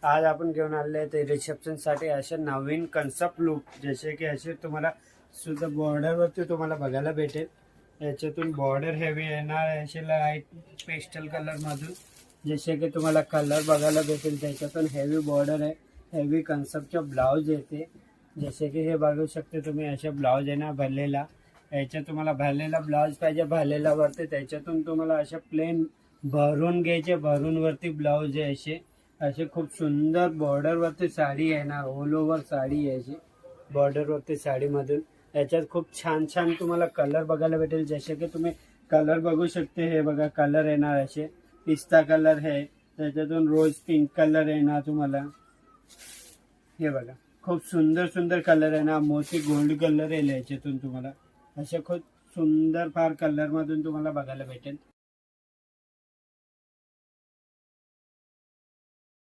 आज आपण घेऊन आले ते रिसेप्शनसाठी असे नवीन कन्सेप्ट लुक, जसे की असे तुम्हाला सुद्धा बॉर्डरवरती तुम्हाला बघायला भेटेल. याच्यातून बॉर्डर हेवी येणार असे लाईट पेस्टल कलरमधून, जसे की तुम्हाला कलर बघायला भेटेल. त्याच्यातून हेवी बॉर्डर आहे, हेवी कन्सेप्टचा ब्लाऊज येते. जसे की हे बघू शकते तुम्ही, असे ब्लाऊज येणार भरलेला. याच्यात तुम्हाला भरलेला ब्लाऊज पाहिजे, भरलेला वरती त्याच्यातून तुम्हाला असे प्लेन भरून घ्यायचे, भरून वरती ब्लाऊज आहे. असे खूप सुंदर बॉर्डरवरती साडी येणार, ऑल ओव्हर साडी यायची बॉर्डरवरती साडीमधून. याच्यात खूप छान छान तुम्हाला कलर बघायला भेटेल. जसे की तुम्ही कलर बघू शकते, हे बघा कलर येणार असे पिस्ता कलर आहे, त्याच्यातून रोज पिंक कलर येणार तुम्हाला. हे बघा खूप सुंदर सुंदर कलर येणार, मोठी गोल्ड कलर येईल याच्यातून तुम्हाला. असे खूप सुंदर फार कलर मधून तुम्हाला बघायला भेटेल.